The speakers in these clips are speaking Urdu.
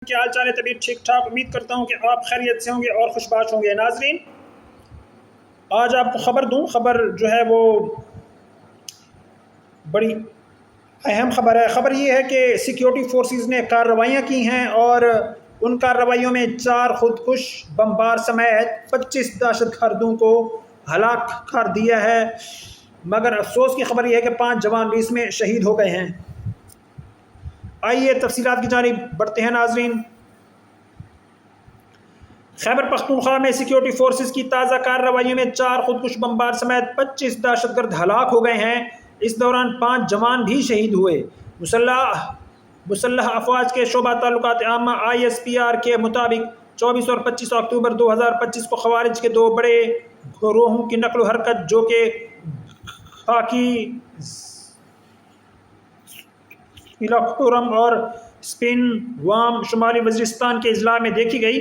کیا حال چال ہے؟ طبیعت ٹھیک ٹھاک؟ امید کرتا ہوں کہ آپ خیریت سے ہوں گے اور خوش باش ہوں گے۔ ناظرین، آج آپ کو خبر دوں، خبر جو ہے وہ بڑی اہم خبر ہے۔ خبر یہ ہے کہ سیکیورٹی فورسز نے کارروائیاں کی ہیں اور ان کارروائیوں میں 4 خودکش بمبار سمیت 25 دہشت گردوں کو ہلاک کر دیا ہے، مگر افسوس کی خبر یہ ہے کہ 5 جوان بھی اس میں شہید ہو گئے ہیں۔ آئیے تفصیلات کی جانب بڑھتے ہیں۔ ناظرین، خیبر پختونخوا میں سیکیورٹی فورسز کی تازہ کارروائیوں میں 4 خودکش بمبار سمیت 25 دہشت گرد ہلاک ہو گئے ہیں۔ اس دوران 5 جوان بھی شہید ہوئے۔ مسلح افواج کے شعبہ تعلقات عامہ ISPR کے مطابق 24 اور 25 اکتوبر 2025 کو خوارج کے 2 بڑے گروہوں کی نقل و حرکت، جو کہ خاکی ضلع خرم اور سپین وام شمالی وزیرستان کے اضلاع میں دیکھی گئی۔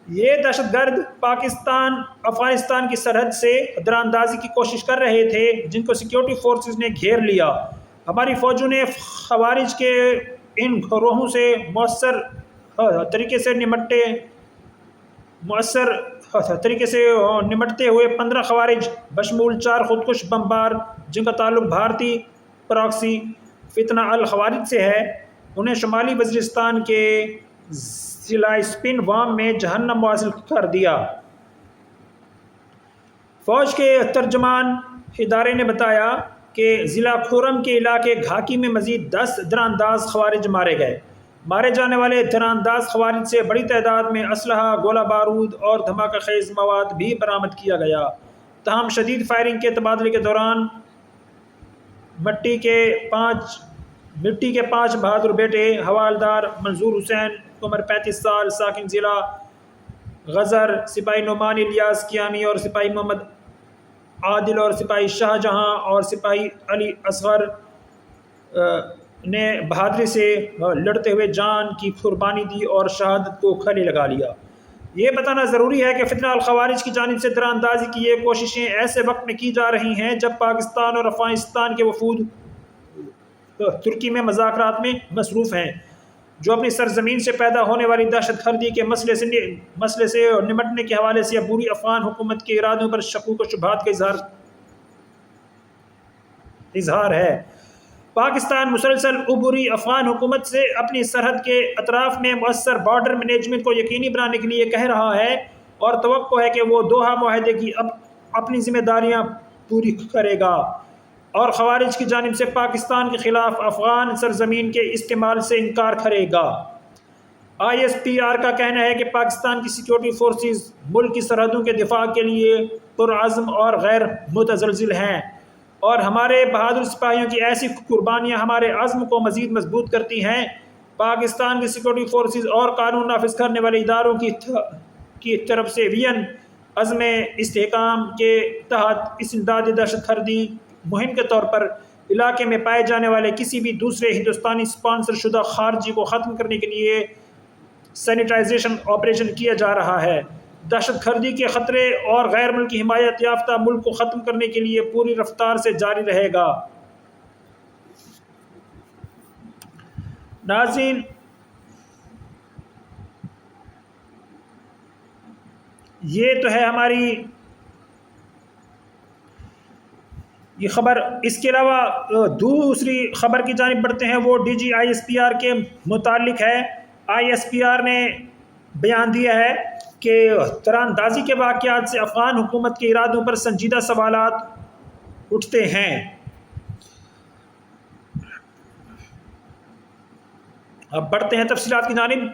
یہ دہشت گرد پاکستان افغانستان کی سرحد سے دراندازی کی کوشش کر رہے تھے، جن کو سیکیورٹی فورسز نے گھیر لیا۔ ہماری فوجوں نے خوارج کے ان گروہوں سے مؤثر طریقے سے نمٹتے ہوئے 15 خوارج بشمول 4 خودکش بمبار، جن کا تعلق بھارتی پراکسی فتنہ الخوارج سے ہے، انہیں شمالی وزیرستان کے ضلع سپین وام میں جہنم مواصل کر دیا۔ فوج کے ترجمان ادارے نے بتایا کہ ضلع خرم کے علاقے گھاکی میں مزید 10 درانداز خوارج مارے گئے۔ مارے جانے والے درانداز خوارج سے بڑی تعداد میں اسلحہ، گولہ بارود اور دھماکہ خیز مواد بھی برآمد کیا گیا۔ تاہم شدید فائرنگ کے تبادلے کے دوران مٹی کے 5 بہادر بیٹے حوالدار منظور حسین عمر 35 سال ساکن ضلع غزر، سپاہی نعمان الیاس کیانی اور سپاہی محمد عادل اور سپاہی شاہ جہاں اور سپاہی علی اصغر نے بہادری سے لڑتے ہوئے جان کی قربانی دی اور شہادت کو گلے لگا لیا۔ یہ بتانا ضروری ہے کہ فتنہ الخوارج کی جانب سے دراندازی کی یہ کوششیں ایسے وقت میں کی جا رہی ہیں جب پاکستان اور افغانستان کے وفود ترکی میں مذاکرات میں مصروف ہیں، جو اپنی سرزمین سے پیدا ہونے والی دہشت گردی کے مسئلے سے نمٹنے کے حوالے سے عبوری افغان حکومت کے ارادوں پر شکوک و شبہات کا اظہار ہے۔ پاکستان مسلسل عبوری افغان حکومت سے اپنی سرحد کے اطراف میں مؤثر بارڈر مینجمنٹ کو یقینی بنانے کے لیے کہہ رہا ہے اور توقع ہے کہ وہ دوحہ معاہدے کی اپنی ذمہ داریاں پوری کرے گا اور خوارج کی جانب سے پاکستان کے خلاف افغان سرزمین کے استعمال سے انکار کرے گا۔ ISPR کا کہنا ہے کہ پاکستان کی سیکیورٹی فورسز ملک کی سرحدوں کے دفاع کے لیے پرعزم اور غیر متزلزل ہیں، اور ہمارے بہادر سپاہیوں کی ایسی قربانیاں ہمارے عزم کو مزید مضبوط کرتی ہیں۔ پاکستان کی سیکیورٹی فورسز اور قانون نافذ کرنے والے اداروں کی طرف سے وین عزم استحکام کے تحت اس امدادی دہشت گردی مہم کے طور پر علاقے میں پائے جانے والے کسی بھی دوسرے ہندوستانی اسپانسر شدہ خارجی کو ختم کرنے کے لیے سینیٹائزیشن آپریشن کیا جا رہا ہے۔ دہشت گردی کے خطرے اور غیر ملکی حمایت یافتہ ملک کو ختم کرنے کے لیے پوری رفتار سے جاری رہے گا۔ ناظرین، یہ تو ہے ہماری یہ خبر۔ اس کے علاوہ دوسری خبر کی جانب بڑھتے ہیں، وہ DG ISPR کے متعلق ہے۔ ISPR نے بیان دیا ہے کہ تراندازی کے واقعات سے افغان حکومت کے ارادوں پر سنجیدہ سوالات اٹھتے ہیں۔ اب بڑھتے ہیں تفصیلات کی جانب۔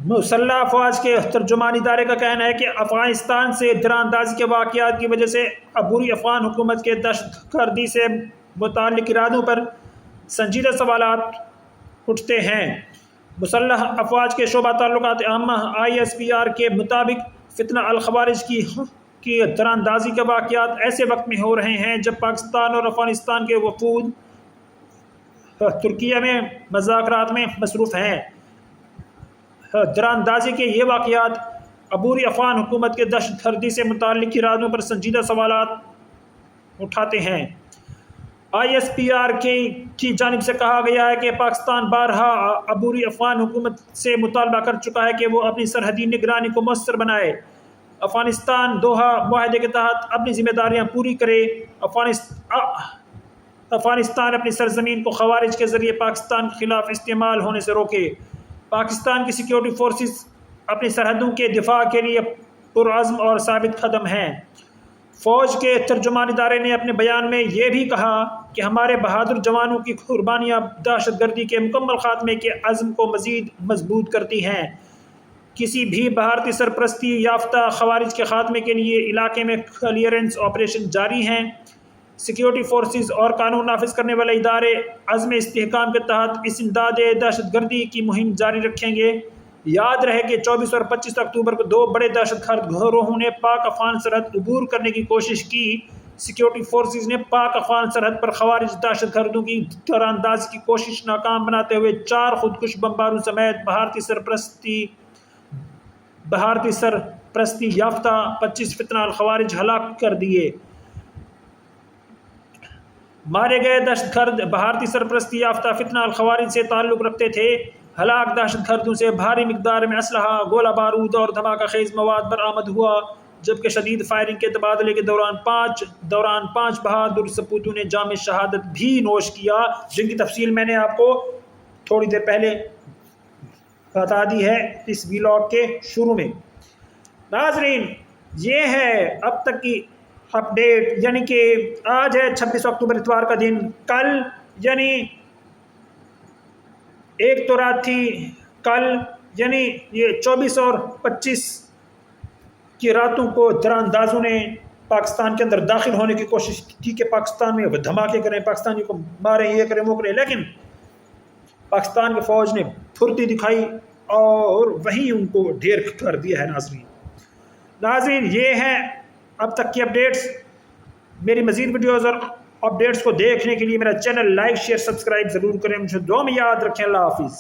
مسلح افواج کے ترجمان ادارے کا کہنا ہے کہ افغانستان سے دراندازی کے واقعات کی وجہ سے عبوری افغان حکومت کے دہشت گردی سے متعلق ارادوں پر سنجیدہ سوالات اٹھتے ہیں۔ مسلح افواج کے شعبہ تعلقات عامہ ISPR کے مطابق فتنہ الخوارج کی دراندازی کے واقعات ایسے وقت میں ہو رہے ہیں جب پاکستان اور افغانستان کے وفود ترکیہ میں مذاکرات میں مصروف ہیں۔ دراندازی کے یہ واقعات عبوری افغان حکومت کے دہشت گردی سے متعلق ارادوں پر سنجیدہ سوالات اٹھاتے ہیں۔ ISPR کی جانب سے کہا گیا ہے کہ پاکستان بارہا عبوری افغان حکومت سے مطالبہ کر چکا ہے کہ وہ اپنی سرحدی نگرانی کو مؤثر بنائے، افغانستان دوحہ معاہدے کے تحت اپنی ذمہ داریاں پوری کرے، افغانستان اپنی سرزمین کو خوارج کے ذریعے پاکستان کے خلاف استعمال ہونے سے روکے، پاکستان کی سیکیورٹی فورسز اپنی سرحدوں کے دفاع کے لیے پرعزم اور ثابت قدم ہیں۔ فوج کے ترجمان ادارے نے اپنے بیان میں یہ بھی کہا کہ ہمارے بہادر جوانوں کی قربانیاں دہشت گردی کے مکمل خاتمے کے عزم کو مزید مضبوط کرتی ہیں۔ کسی بھی بھارتی سرپرستی یافتہ خوارج کے خاتمے کے لیے علاقے میں کلیئرنس آپریشن جاری ہیں۔ سیکیورٹی فورسز اور قانون نافذ کرنے والے ادارے عزم استحکام کے تحت اس امداد دہشت گردی کی مہم جاری رکھیں گے۔ یاد رہے کہ 24 اور 25 اکتوبر کو 2 بڑے دہشت گرد گروہوں نے پاک افغان سرحد عبور کرنے کی کوشش کی۔ سیکیورٹی فورسز نے پاک افغان سرحد پر خوارج دہشت گردوں کی تیراندازی کی کوشش ناکام بناتے ہوئے 4 خودکش بمباروں سمیت بھارتی سرپرستی یافتہ 25 فتنہ الخوارج ہلاک کر دیے۔ مارے گئے دہشت گرد بھارتی سرپرستی یافتہ فتنہ الخوارج سے تعلق رکھتے تھے۔ ہلاک دہشت گردوں سے بھاری مقدار میں اسلحہ، گولہ بارود اور دھماکہ خیز مواد برآمد ہوا، جبکہ شدید فائرنگ کے تبادلے کے دوران 5 بہادر سپوتوں نے جام شہادت بھی نوش کیا، جن کی تفصیل میں نے آپ کو تھوڑی دیر پہلے بتا دی ہے اس ویلاگ کے شروع میں۔ ناظرین، یہ ہے اب تک کی اپڈیٹ، یعنی کہ آج ہے 26 اکتوبر اتوار کا دن، کل یعنی ایک تو رات تھی، کل یعنی یہ 24 اور 25 کی راتوں کو تیراندازوں نے پاکستان کے اندر داخل ہونے کی کوشش کی کہ پاکستان میں وہ دھماکے کریں، پاکستانی کو ماریں، یہ کریں وہ کریں، لیکن پاکستان کی فوج نے پھرتی دکھائی اور وہیں ان کو ڈھیر کر دیا ہے۔ ناظرین یہ ہیں اب تک کی اپڈیٹس۔ میری مزید ویڈیوز اور اپڈیٹس کو دیکھنے کے لیے میرا چینل لائک، شیئر، سبسکرائب ضرور کریں۔ مجھے دعا میں یاد رکھیں۔ اللہ حافظ۔